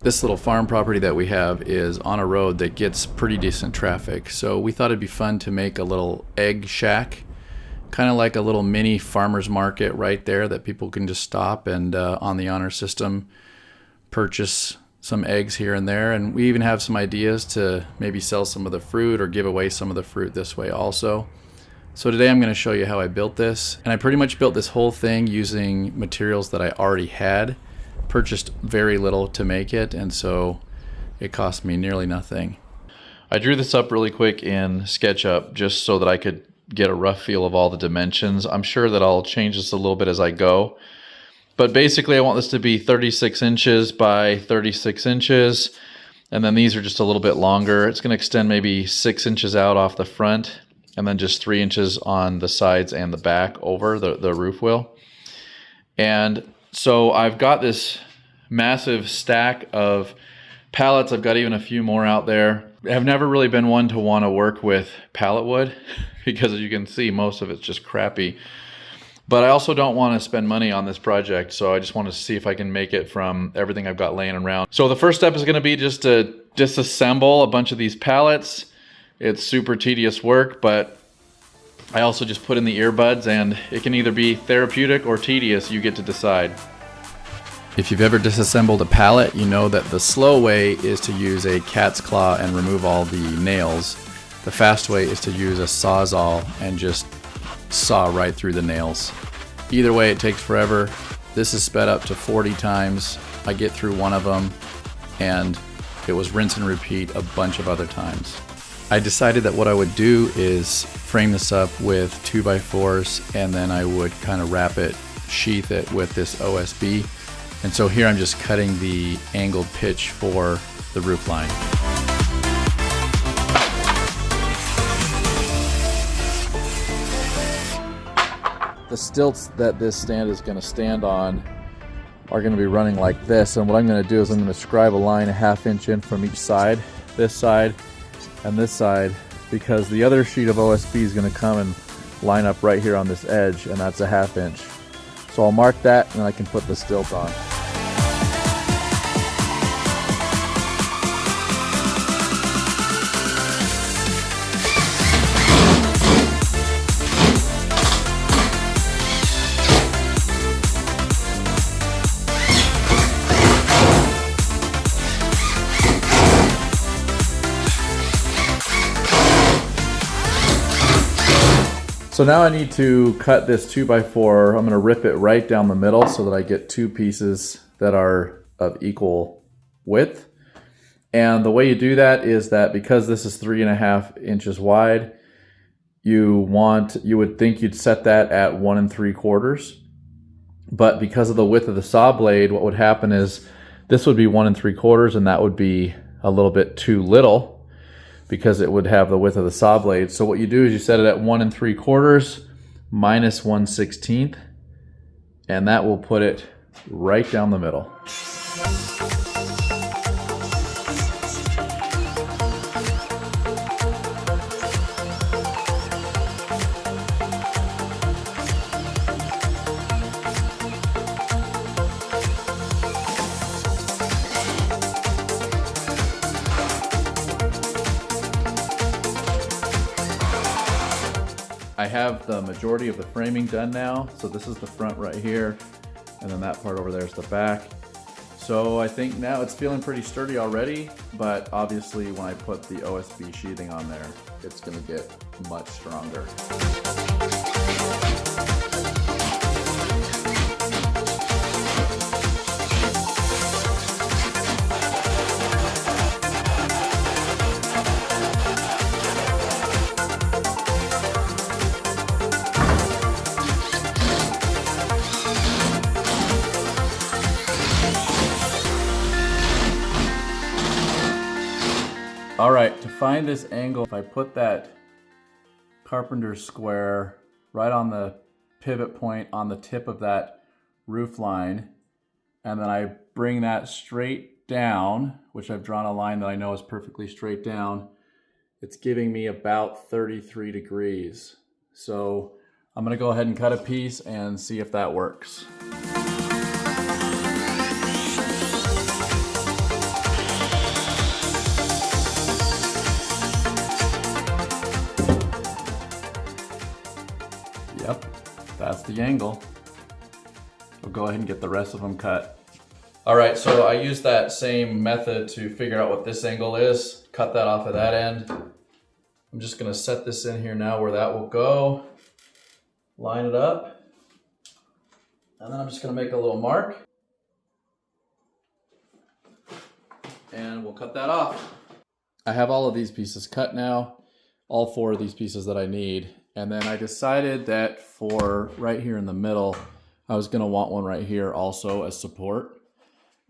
This little farm property that we have is on a road that gets pretty decent traffic. So we thought it'd be fun to make a little egg shack, kind of like a little mini farmer's market right there that people can just stop and on the honor system purchase some eggs here and there. And we even have some ideas to maybe sell some of the fruit or give away some of the fruit this way also. So today I'm going to show you how I built this. And I pretty much built this whole thing using materials that I already had. Purchased very little to make it, and so it cost me nearly nothing. I drew this up really quick in SketchUp just so that I could get a rough feel of all the dimensions. I'm sure that I'll change this a little bit as I go. But basically I want this to be 36 inches by 36 inches. And then these are just a little bit longer. It's going to extend maybe 6 inches out off the front and then just 3 inches on the sides and the back over the roof wheel. And so I've got this massive stack of pallets. I've got even a few more out there. I've never really been one to want to work with pallet wood because as you can see, most of it's just crappy. But I also don't want to spend money on this project, so I just want to see if I can make it from everything I've got laying around. So the first step is going to be just to disassemble a bunch of these pallets. It's super tedious work, but I also just put in the earbuds, and it can either be therapeutic or tedious. You get to decide. If you've ever disassembled a pallet, you know that the slow way is to use a cat's claw and remove all the nails. The fast way is to use a Sawzall and just saw right through the nails. Either way, it takes forever. This is sped up to 40 times. I get through one of them, and it was rinse and repeat a bunch of other times. I decided that what I would do is frame this up with 2x4s, and then I would kind of wrap it, sheath it with this OSB. And so here I'm just cutting the angled pitch for the roof line. The stilts that this stand is going to stand on are going to be running like this, and what I'm going to do is I'm going to scribe a line a ½ inch in from each side, this side and this side, because the other sheet of OSB is going to come and line up right here on this edge, and that's a ½ inch. So I'll mark that and then I can put the stilt on. So now I need to cut this 2x4. I'm going to rip it right down the middle so that I get two pieces that are of equal width. And the way you do that is that because this is 3.5 inches wide, you would think you'd set that at 1 3/4. But because of the width of the saw blade, what would happen is this would be 1 3/4, and that would be a little bit too little, because it would have the width of the saw blade. So what you do is you set it at 1 3/4 minus 1/16, and that will put it right down the middle. I have the majority of the framing done now. So this is the front right here, and then that part over there is the back. So I think now it's feeling pretty sturdy already, but obviously when I put the OSB sheathing on there, it's gonna get much stronger. All right, to find this angle, if I put that carpenter's square right on the pivot point on the tip of that roof line, and then I bring that straight down, which I've drawn a line that I know is perfectly straight down, it's giving me about 33 degrees. So I'm gonna go ahead and cut a piece and see if that works. the angle. We'll go ahead and get the rest of them cut. All right, so I used that same method to figure out what this angle is. Cut that off of that end. I'm just gonna set this in here now where that will go. Line it up. And then I'm just gonna make a little mark. And we'll cut that off. I have all of these pieces cut now, all 4 of these pieces that I need. And then I decided that for right here in the middle, I was gonna want one right here also as support.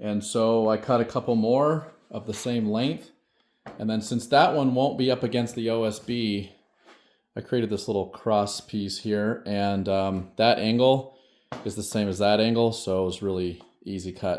And so I cut a couple more of the same length. And then since that one won't be up against the OSB, I created this little cross piece here. And that angle is the same as that angle, so it was really easy cut.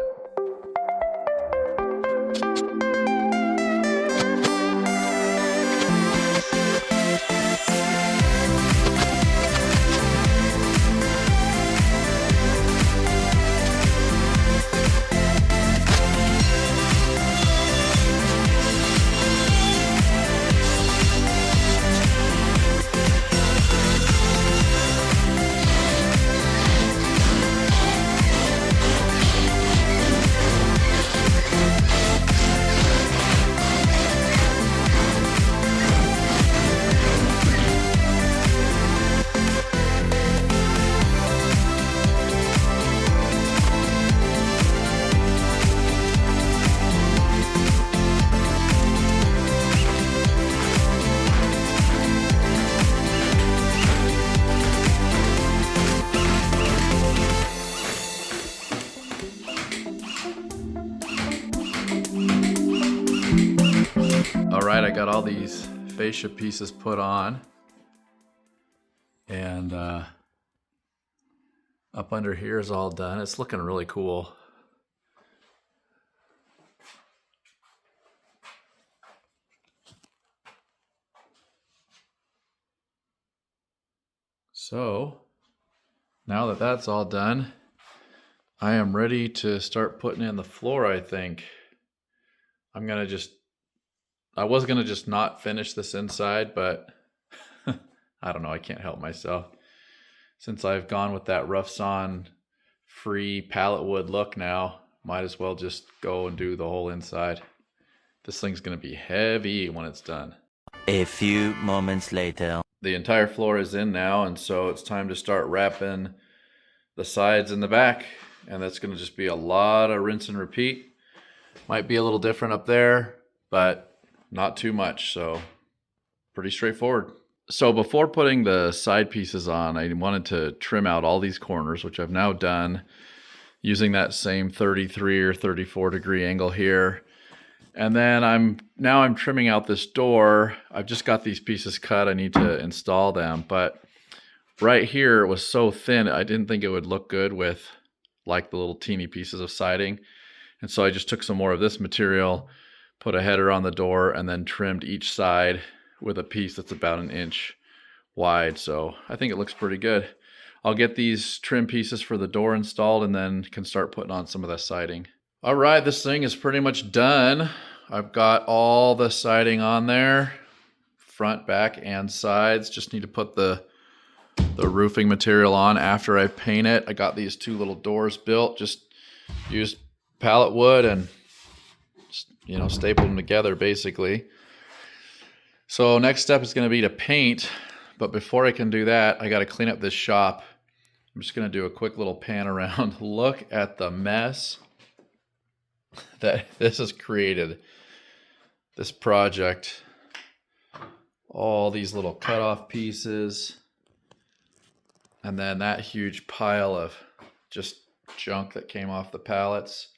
All right, I got all these fascia pieces put on, and up under here is all done. It's looking really cool. So now that that's all done, I am ready to start putting in the floor, I think. I was gonna just not finish this inside, but I don't know, I can't help myself. Since I've gone with that rough sawn free pallet wood look now, might as well just go and do the whole inside. This thing's gonna be heavy when it's done. A few moments later. The entire floor is in now, and so it's time to start wrapping the sides and the back, and that's gonna just be a lot of rinse and repeat. Might be a little different up there, but not too much, so pretty straightforward. So before putting the side pieces on, I wanted to trim out all these corners, which I've now done using that same 33 or 34 degree angle here. And then I'm trimming out this door. I've just got these pieces cut. I need to install them, but right here it was so thin, I didn't think it would look good with like the little teeny pieces of siding. And so I just took some more of this material, put a header on the door, and then trimmed each side with a piece that's about 1 inch wide. So I think it looks pretty good. I'll get these trim pieces for the door installed and then can start putting on some of the siding. All right, this thing is pretty much done. I've got all the siding on there, front, back, and sides. Just need to put the roofing material on after I paint it. I got these 2 little doors built, just used pallet wood and staple them together basically. So next step is going to be to paint, but before I can do that, I got to clean up this shop. I'm just going to do a quick little pan around. Look at the mess that this has created, this project. All these little cut-off pieces, and then that huge pile of just junk that came off the pallets.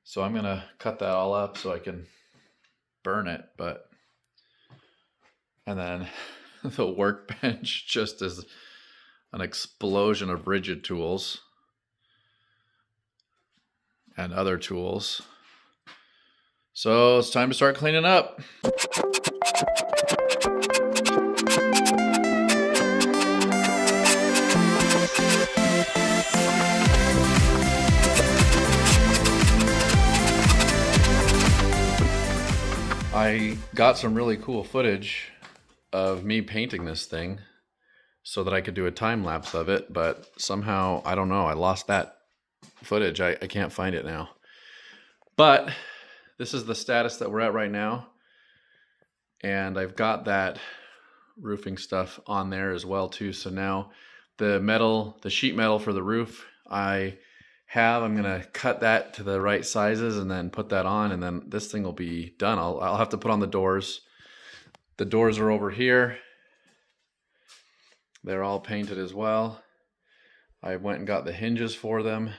So I'm gonna cut that all up so I can burn it, and then the workbench just is an explosion of rigid tools and other tools. So it's time to start cleaning up. I got some really cool footage of me painting this thing. so that I could do a time lapse of it, but somehow, I don't know, I lost that footage. I can't find it now. But this is the status that we're at right now. And I've got that roofing stuff on there as well too. So now the sheet metal for the roof, I'm gonna cut that to the right sizes and then put that on, and then this thing will be done. I'll have to put on the doors. The doors are over here. They're all painted as well. I went and got the hinges for them.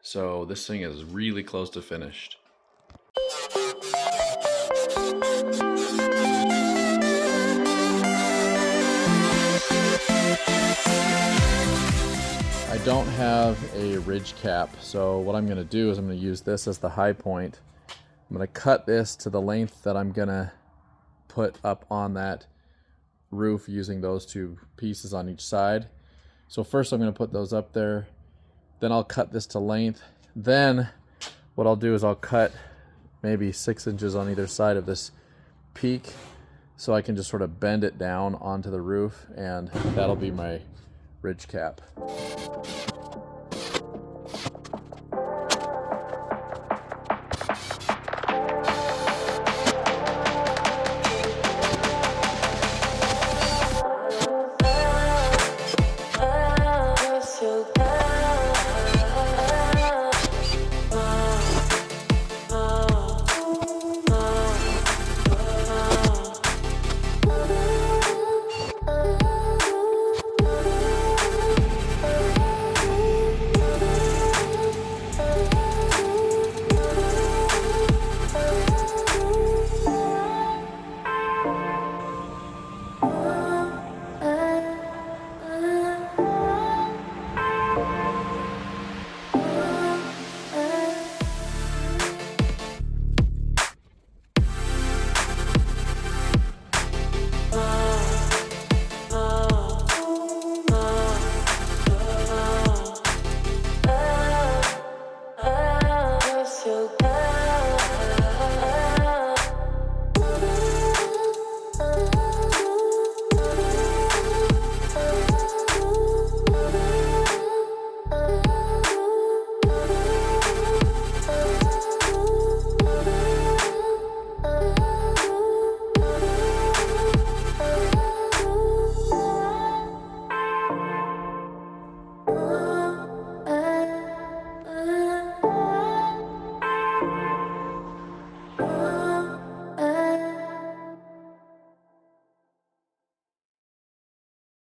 So this thing is really close to finished. I don't have a ridge cap, so what I'm going to do is I'm going to use this as the high point. I'm going to cut this to the length that I'm going to put up on that roof using those two pieces on each side. So first I'm going to put those up there, then I'll cut this to length. Then what I'll do is I'll cut maybe 6 inches on either side of this peak so I can just sort of bend it down onto the roof, and that'll be my ridge cap.